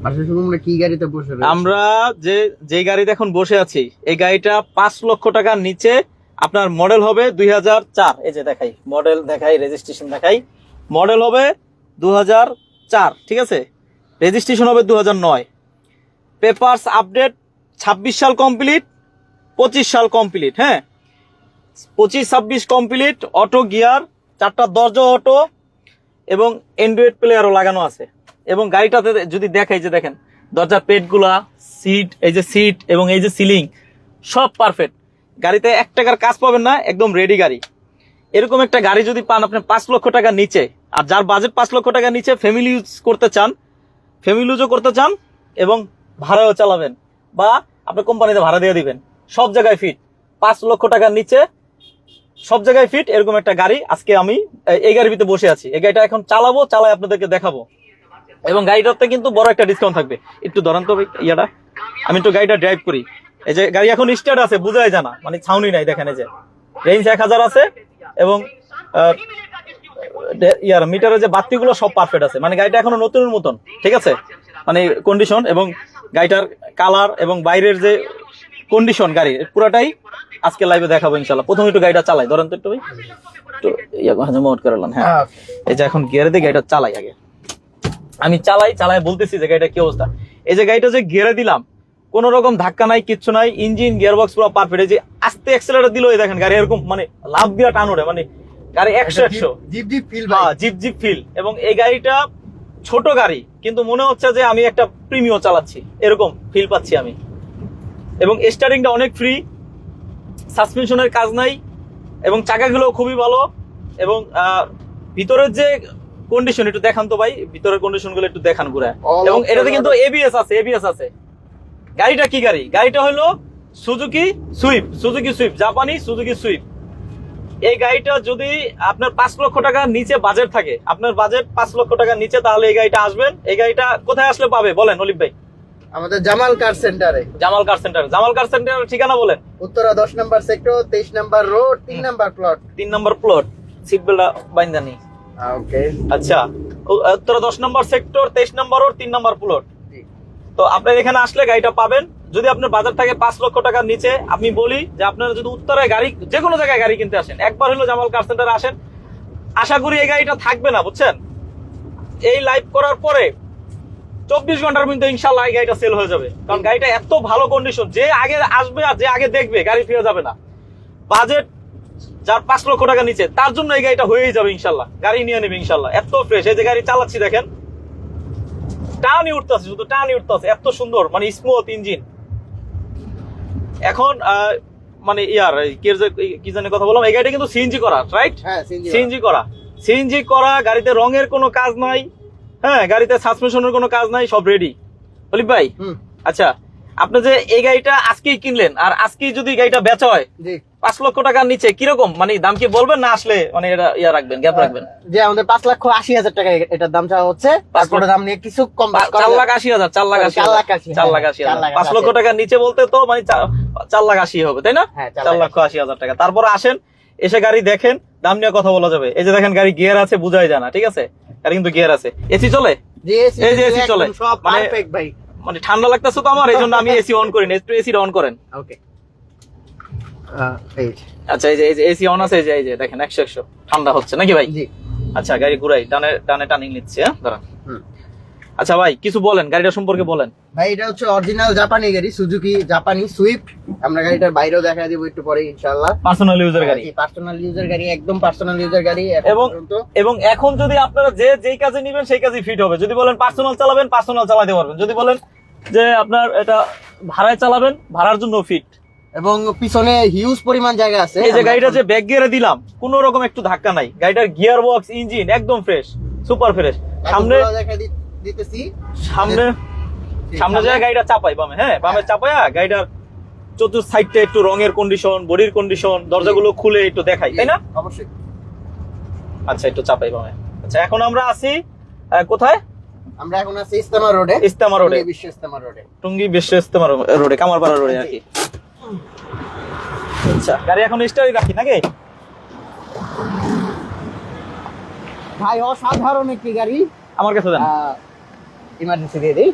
আমরা কি গাড়িতে বসে রয়েছি? আমরা যে গাড়িতে এখন বসে আছি এই গাড়িটা 5 লক্ষ টাকার নিচে। আপনার মডেল হবে 2004। এই যে দেখাই মডেল, দেখাই রেজিস্ট্রেশন, দেখাই মডেল হবে 2004, ঠিক আছে। রেজিস্ট্রেশন হবে 2009। পেপারস আপডেট 26 সাল কমপ্লিট, 25 সাল কমপ্লিট। হ্যাঁ, 25-26 কমপ্লিট। অটো গিয়ার, 4টা দরজা অটো এবং অ্যান্ড্রয়েড প্লেয়ারও লাগানো আছে। এবং গাড়িটাতে যদি দেখাই, যে দেখেন দরজার পেটগুলা, সিট, এই যে সিট এবং এই যে সিলিং সব পারফেক্ট। গাড়িতে 1 টাকার কাজ পাবেন না, একদম রেডি গাড়ি। এরকম একটা গাড়ি যদি পান আপনি 5 লক্ষ টাকার নিচে, আর যার বাজেট 5 লক্ষ টাকার নিচে, ফ্যামিলি ইউজ করতে চান, ফ্যামিলি ইউজও করতে চান এবং ভাড়াও চালাবেন, বা আপনি কোম্পানিতে ভাড়া দিয়ে দিবেন, সব জায়গায় ফিট। 5 লক্ষ টাকার নিচে সব জায়গায় ফিট এরকম একটা গাড়ি আজকে আমি এই গাড়ির ভিতরে বসে আছি। এই গাড়িটা এখন চালাবো, চালাই আপনাদেরকে দেখাবো। এবং গাড়িটাতে কিন্তু বড় একটা ডিসকাউন্ট থাকবে। একটু ধরান তো ইয়াটা, আমি একটু গাড়িটা ড্রাইভ করি। এই যে গাড়ি এখন স্টার্ট আছে, বোঝাই জানা, মানে ছাউনি নাই। দেখেন এই যে রেঞ্জ 1000 আছে এবং ইয়ার মিটারের যে বাতিগুলো সব পারফেক্ট আছে। মানে গাড়িটা এখনো নতুনের মতন, ঠিক আছে, মানে কন্ডিশন। এবং গাড়িটার কালার এবং বাইরের যে কন্ডিশন গাড়ির পুরাটাই আজকে লাইভে দেখাবো ইনশাল্লাহ। প্রথমে একটু গাড়িটা চালাই, ধরেন তো একটু ভাই, একটু মোট করলাম। হ্যাঁ, এই যে এখন গিয়ারে দিয়ে গাড়িটা চালাই। আগে আমি চালাই বলতেছি যে গাড়িটা কি অবস্থা। এই যে গাড়িটা যে গিয়ারে দিলাম, কোন রকম ধাক্কা নাই, কিচ্ছু নাই। ইঞ্জিন গিয়ারবক্স পুরো পারফেক্ট। এই যে আস্তে অ্যাক্সেলারেটর দিল, এই দেখেন গাড়ি এরকম মানে লাভ দিয়া টান ওঠে, মানে গাড়ি 100 জিপ জিপ ফিল। হ্যাঁ, জিপ জিপ ফিল। এবং এই গাড়িটা ছোট গাড়ি কিন্তু মনে হচ্ছে যে আমি একটা প্রিমিয়াম চালাচ্ছি, এরকম ফিল পাচ্ছি আমি। এবং স্টারিংটা অনেক ফ্রি, সাসপেনশনের কাজ নাই এবং চাকাগুলো খুবই ভালো। এবং ভিতরের যে কন্ডিশন একটু দেখান তো ভাই, ভিতরের কন্ডিশন গুলো একটু দেখান ঘুরায়। এবং এটাতে কিন্তু এবিএস আছে। গাড়িটা কি গাড়ি? গাড়িটা হলো সুজুকি সুইফট, জাপানি সুজুকি সুইফট। এই গাড়িটা যদি আপনার 5 লক্ষ টাকার নিচে বাজেট থাকে, আপনার বাজেট 5 লক্ষ টাকার নিচে, তাহলে এই গাড়িটা আসবেন। এই গাড়িটা কোথায় আসলে পাবে বলেন অলিভ ভাই? আমাদের জামাল কার সেন্টারে। জামাল কার সেন্টারের ঠিকানা বলেন। Uttara 10 number sector, 23 number road, 3 number plot. 3 number plot. Seat belt বাইন্দানি। ওকে, আচ্ছা, Uttara 10 number sector, 23 number road, 3 number plot. তো আপনার এখানে আসলে গাড়িটা পাবেন। যদি আপনার বাজার থাকে 5 লক্ষ টাকার নিচে, আমি বলি যে আপনারা যদি উত্তরায় গাড়ি, যে কোনো জায়গায় গাড়ি কিনতে আসেন, একবার হলো জামাল কার সেন্টারে আসেন। আশা করি এই গাড়িটা থাকবে না, বুঝছেন। এই লাইভ করার পরে 24 ঘন্টার মধ্যে ইনশাল্লাহ এই গাড়িটা সেল হয়ে যাবে। কারণ গাড়িটা এত ভালো কন্ডিশন, যে আগে আসবে আর যে আগে দেখবে গাড়ি ফিরে যাবে না। বাজেট যার 5 লক্ষ টাকা নিচে, তার জন্য এই গাড়িটা হয়েই যাবে ইনশাল্লাহ। গাড়ি নিয়ে নেবে ইনশাল্লাহ। এত ফ্রেশ। এই যে গাড়ি চালাচ্ছি দেখেন, টানই উঠতেছে, শুধু টানই উঠতেছে, এত সুন্দর, মানে স্মুথ ইঞ্জিন। এখন মানে ইয়ার কি জানি কথা বললাম, এই গাড়িটা কিন্তু সিএনজি করা, রাইট? হ্যাঁ, সিএনজি করা। গাড়িতে রঙের কোনো কাজ নাই। হ্যাঁ, গাড়িতে সাসপেনশনের কোনো কাজ নাই, সব রেডি। অলিভ ভাই, আচ্ছা, আপনি যে এই গাড়িটা আজকেই কিনলেন, আর আজকেই যদি গাড়িটা বেচা হয় 5 লক্ষ টাকার নিচে, কিরকম মানে দাম কি বলবেন, না আসলে মানে এটা ইয়া রাখবেন, গ্যাপ রাখবেন? যে আমাদের 5,80,000 টাকা এটার দাম চাওয়া হচ্ছে। তারপরে দাম নিয়ে কিছু কম, 4,80,000। 5 লক্ষ টাকার নিচে বলতে তো মানে 4,80,000 হবে, তাই না? 4,80,000 টাকা। তারপর আসেন, এসে গাড়ি দেখেন, দাম নিয়ে কথা বলা যাবে। এই যে দেখেন গাড়ি গিয়ার আছে, বুঝাই যায় না, ঠিক আছে। গাড়ি কিন্তু গিয়ার আছে। এসি চলে, এই যে এসি চলে, মানে ঠান্ডা লাগতেছে তো আমার, এই জন্য আমি এসি অন করি না। একটু এসি অন করেন। ওকে, আচ্ছা, এই যে এসি অন আছে, এই যে দেখেন 100 ঠান্ডা হচ্ছে নাকি ভাই? আচ্ছা, গাড়ি ঘুরাই, টানে নিচ্ছে। হ্যাঁ, দাঁড়ান। আচ্ছা ভাই, কিছু বলেন গাড়িটা সম্পর্কে বলেন। ভাই, এটা হচ্ছে অরিজিনাল জাপানি গাড়ি, সুজুকি জাপানি সুইফট। আমরা গাড়িটার বাইরেও দেখা দিব একটু পরে ইনশাআল্লাহ। পার্সোনাল ইউজার গাড়ি, একদম পার্সোনাল ইউজার গাড়ি। এবং এখন যদি আপনারা যেই কাজে নেবেন সেই কাজে ফিট হবে। যদি বলেন পার্সোনাল চালাবেন, পার্সোনাল চালাতে পারবেন। যদি বলেন যে আপনার এটা ভাড়ায় চালাবেন, ভাড়ার জন্য ফিট। এবং পিছনে হিউজ পরিমাণ জায়গা আছে। এই যে গাড়িটা যে ব্যাক গিয়ারে দিলাম, কোনো রকম একটু ধাক্কা নাই। গাড়িটার গিয়ার বক্স, ইঞ্জিন একদম ফ্রেশ, সুপার ফ্রেশ। সামনে যায় গাড়িটা চাপাই বামে। হ্যাঁ, বামে চাপায়া গাড়িটার চতুর্থ সাইডটা একটু রঙের কন্ডিশন, বডির কন্ডিশন, দরজাগুলো খুলে একটু দেখাই, তাই না? অবশ্যই। আচ্ছা, একটু চাপাই বামে। আচ্ছা, এখন আমরা আছি কোথায়? আমরা এখন আছি ইস্তেমা রোডে। টুঙ্গি বিশ্ব ইস্তেমা রোডে, কামারপাড়া রোডে আর কি। আচ্ছা, গাড়ি এখন স্টার্টই রাখি নাকি ভাই? অসাধারণ একটি গাড়ি, আমার কাছে দেন। ইমার্জেন্সি দিয়ে দিই।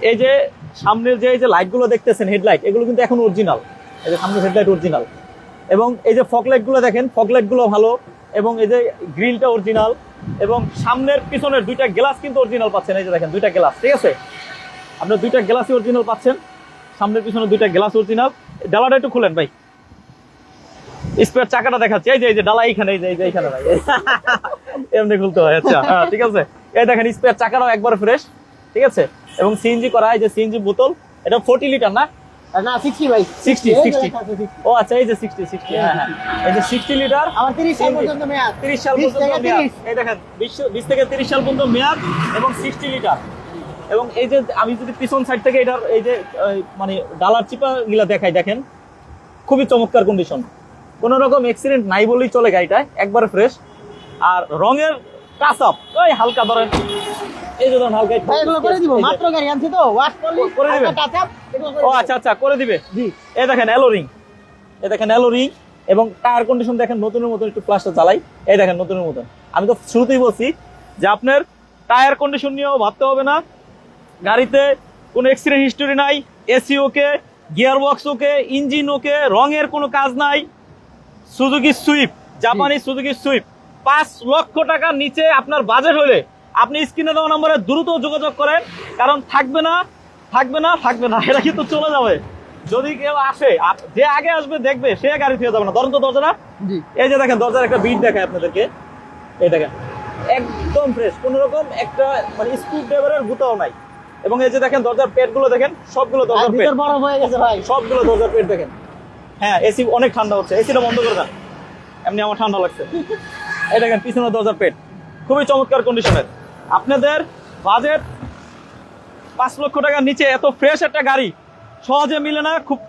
এই যে সামনের যে এই যে লাইটগুলো দেখতেছেন হেডলাইট, এগুলো কিন্তু এখন অরিজিনাল। এই যে সামনের হেডলাইট অরিজিনাল, এবং এই যে ফগলাইট গুলো দেখেন, ফগলাইট গুলো ভালো, এবং এই যে গ্রিলটা অরিজিনাল, এবং সামনের পিছনের দুইটা গ্লাস কিন্তু অরিজিনাল পাচ্ছেন। এই যে দেখেন দুইটা গ্লাস, ঠিক আছে, আপনার দুইটা গ্লাসই অরিজিনাল পাচ্ছেন, সামনের পিছনে দুইটা গ্লাস অরিজিনাল। ডালাটা একটু খুলেন ভাই, স্পেয়ার চাকাটা দেখাচ্ছি। এই যে ডালা এইখানে, এই যে এইখানে ভাই এমনি খুলতে হয়। আচ্ছা হ্যাঁ ঠিক আছে, এই দেখেন স্পেয়ার চাকাটাও একবার ফ্রেশ, ঠিক আছে, এবং সিএনজি করা। এই যে সিএনজি বোতল, এটা 40 লিটার না, না 60 ভাই, 60 ও আচ্ছা, এই যে 60 হ্যাঁ হ্যাঁ, এই যে 60 লিটার, আমার 30 সাল পর্যন্ত মেয়াদ, 30 সাল পর্যন্ত মেয়াদ। এই দেখেন 20 থেকে 30 সাল পর্যন্ত মেয়াদ, এবং 60 লিটার। এবং এই যে আমি যদি পিছন সাইড থেকে এটার এই যে মানে ডালার চিপা গুলা দেখাই, দেখেন খুবই চমৎকার কন্ডিশন, কোন রকম অ্যাক্সিডেন্ট নাই বলেই চলে গাড়িটা, একবারে ফ্রেশ। আর রঙের টাচ আপ ওই হালকা ধরেন, এই যে ধরেন হালকা ভাই এগুলো করে দিব, মাত্র গাড়ি আনছি তো, ওয়াশ করলি করে দিবেন? Touch up. ও আচ্ছা আচ্ছা, করে দিবে। জি, এই দেখেন অ্যালো রিং, এই দেখেন অ্যালো রিং, এবং টায়ার কন্ডিশন দেখেন নতুনের মতন, একটু প্লাসটা চালাই, এই দেখেন নতুনের মতন। আমি তো শুরুতেই বলছি যে আপনার টায়ার কন্ডিশন নিয়েও ভাবতে হবে না, গাড়িতে কোনো অ্যাক্সিডেন্ট হিস্টোরি নাই, AC okay, gear box okay, engine ওকে, রঙের কোনো কাজ নাই। সুজুকি সুইফট, জাপানি সুজুকি সুইফট, 5 লক্ষ টাকার নিচে আপনার বাজেট হলে আপনি স্ক্রিনে দেওয়া নম্বরে দ্রুত যোগাযোগ করেন, কারণ থাকবে না, এটা কিন্তু চলে যাবে। যদি কেউ আসে, যে আগে আসবে দেখবে, সে গাড়ি ফিরে যাবে না। ধরেন তো দরজাটা, এই যে দেখেন দরজার একটা বিট দেখায় আপনাদেরকে, এই দেখেন একদম ফ্রেশ, কোন রকম একটা মানে স্ক্রু ড্রাইভারের গুতাও নাই। এবং এই যে দেখেন দরজার পেট গুলো দেখেন, সবগুলো দরজার পেট, বড় হয়ে গেছে ভাই, সবগুলো দরজার পেট দেখেন। হ্যাঁ এসি অনেক ঠান্ডা হচ্ছে, এসিটা বন্ধ করে দেন, এমনি আমার ঠান্ডা লাগছে। এই দেখেন পিছনে দরজার পেট, খুবই চমৎকার কন্ডিশনের। আপনাদের বাজেট 5 লক্ষ টাকার নিচে এত ফ্রেশ একটা গাড়ি সহজে মিলে না, খুব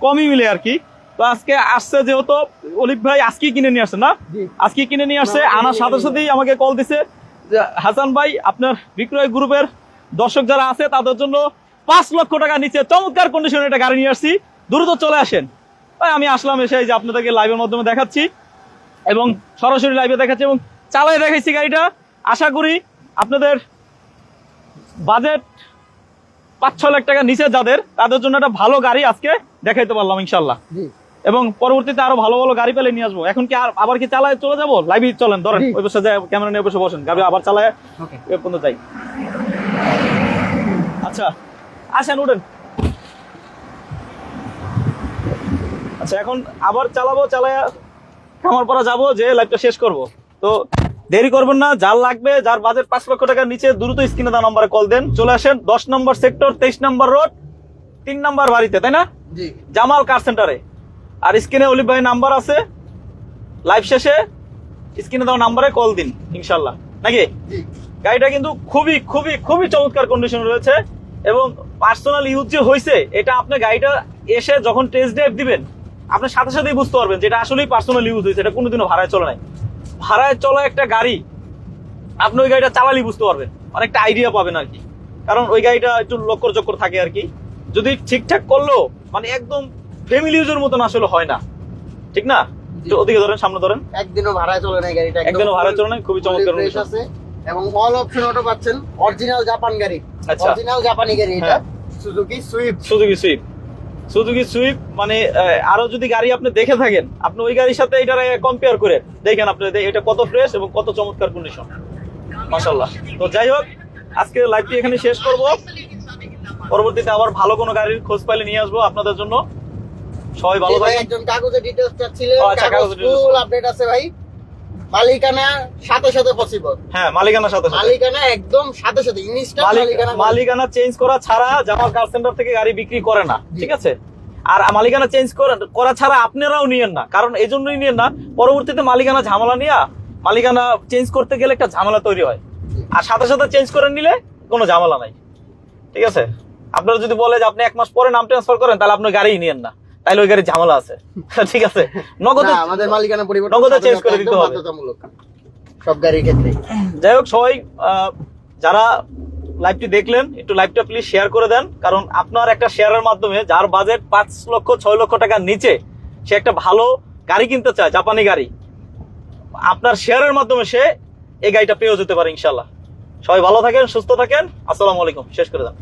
কমই মিলে আর কি। তো আজকে আসছে যেহেতু অলিভ ভাই আজকেই কিনে নিয়ে আসছে না, আজকে কিনে নিয়ে আসছে, আনার সাথে সাথেই আমাকে কল দিছে যে হাসান ভাই আপনার বিক্রয় গ্রুপের দর্শক যারা আছে তাদের জন্য 5 লক্ষ টাকার নিচে চমৎকার কন্ডিশনের একটা গাড়ি নিয়ে আসছি, দ্রুত চলে আসেন। আমি আসলাম, এসে যে আপনাদেরকে লাইভের মাধ্যমে দেখাচ্ছি, এবং সরাসরি লাইভে দেখাচ্ছি, এবং চালায় দেখাইছি গাড়িটা। আশা করি আপনাদের বাজেট 5-6 লাখ টাকা নিচে যাদের, তাদের জন্য একটা ভালো গাড়ি আজকে দেখাইতে পারলাম ইনশাল্লাহ। এবং পরবর্তীতে আরো ভালো ভালো গাড়ি পেলে নিয়ে আসবো। এখন কি আবার কি চালায় চলে যাবো লাইভে? চলেন, ধরেন ওই বসে যায়, ক্যামেরা নিয়ে বসে বসেন, গাড়ি আবার চালায় এ পর্যন্ত যাই। আচ্ছা আসেন, উঠেন। আচ্ছা এখন আবার চালাবো, চালায় খামারপাড়া যাবো, যে লাইভটা শেষ করব। তো দেরি করবেন না, যার লাগবে, যার বাজেট 5 লক্ষ টাকার নিচে, দ্রুত স্ক্রিনে দেওয়া নম্বরে কল দেন, চলে আসেন 10 নম্বর সেক্টর, 23 নম্বর রোড, 3 নম্বর বাড়িতে, তাই না? জামাল কার সেন্টারে। আর স্ক্রিনে অলিভ ভাই নাম্বার আছে, লাইভ শেষে স্ক্রিনে দেওয়া নাম্বারে কল দিন ইনশাল্লাহ, নাকি? গাড়িটা কিন্তু খুবই খুবই খুবই চমৎকার কন্ডিশন রয়েছে, এবং পার্সোনাল ইউজ যে হয়েছে, এটা আপনি গাড়িটা এসে যখন টেস্ট ড্রাইভ দিবেন, আপনি সাথে সাথেই বুঝতে পারবেন যে এটা আসলেই পার্সোনাল ইউজ হয়েছে, এটা কোনোদিনও ভাড়ায় চলে নাই। ভাড়ায় চলা একটা গাড়ি, আপনি ওই গাড়িটা চালালেই বুঝতে পারবেন, অনেকটা আইডিয়া পাবেন আর কি। কারণ ওই গাড়িটা একটু লক্কর চক্কর থাকে আর কি, যদি ঠিকঠাক করলেও মানে একদম ফ্যামিলি ইউজের মতন আসলে হয় না, ঠিক না? ওদিকে ধরেন, সামনে ধরেন, একদিনও ভাড়ায় চলে নাই গাড়িটা, একদিনও ভাড়ায় চলে নাই, খুবই চমৎকার আছে, এবং অল অপশন অটো পাচ্ছেন, অরিজিনাল জাপান গাড়ি, আচ্ছা অরিজিনাল জাপানি গাড়ি এটা, Suzuki Swift. Suzuki Swift, Suzuki Swift, মানে আরো যদি গাড়ি আপনি দেখে থাকেন, আপনি ওই গাড়ির সাথে এটা কম্পেয়ার করে দেখেন, আপনি এটা কত ফ্রেশ এবং কত চমৎকার কন্ডিশন, মাশাআল্লাহ। তো যাই হোক, আজকে লাইভটি এখানে শেষ করব, পরবর্তীতে আবার ভালো কোনো গাড়ির খোঁজ পাইলে নিয়ে আসবো আপনাদের জন্য। সবাই ভালো থাকেন। একজন কাগজের ডিটেইলস চাচ্ছিলেন, আচ্ছা, কাগজের ডিটেইলস ফুল আপডেট আছে ভাই, মালিকানা সাথে সাথে পসিবল। হ্যাঁ, মালিকানা সাথে সাথে, মালিকানা একদম সাথে সাথে, ইনস্ট্যান্ট মালিকানা। মালিকানা চেঞ্জ করা ছাড়া জামাল কার সেন্টার থেকে গাড়ি বিক্রি করে না, ঠিক আছে? আর মালিকানা চেঞ্জ করা ছাড়া আপনারাও নিয়েন না, কারণ এই জন্যই নিয়েন না, পরবর্তীতে মালিকানা ঝামেলা নিয়ে, মালিকানা চেঞ্জ করতে গেলে একটা ঝামেলা তৈরি হয়, আর সাথে সাথে চেঞ্জ করে নিলে কোনো ঝামেলা নাই, ঠিক আছে? আপনারা যদি বলে যে আপনি 1 মাস পরে নাম ট্রান্সফার করেন, তাহলে আপনি গাড়ি নিয়েন না, তাইলে ওই গাড়ির ঝামেলা আছে, ঠিক আছে? নগদে আমাদের মালিকানা পরিবর্তন, নগদে চেঞ্জ করে দিতে হবে বাধ্যতামূলক সব গাড়ির ক্ষেত্রে। যাই হোক, সবাই যারা লাইভটি দেখলেন, একটু লাইভটা প্লিজ শেয়ার করে দেন, কারণ আপনার একটা শেয়ারের মাধ্যমে যার বাজেট 5 লক্ষ 6 লক্ষ টাকার নিচে, সে একটা ভালো গাড়ি কিনতে চায়, জাপানি গাড়ি, আপনার শেয়ারের মাধ্যমে সে এই গাড়িটা পেয়েও যেতে পারে ইনশাল্লাহ। সবাই ভালো থাকেন, সুস্থ থাকেন, আসসালামু আলাইকুম। শেষ করে দেন।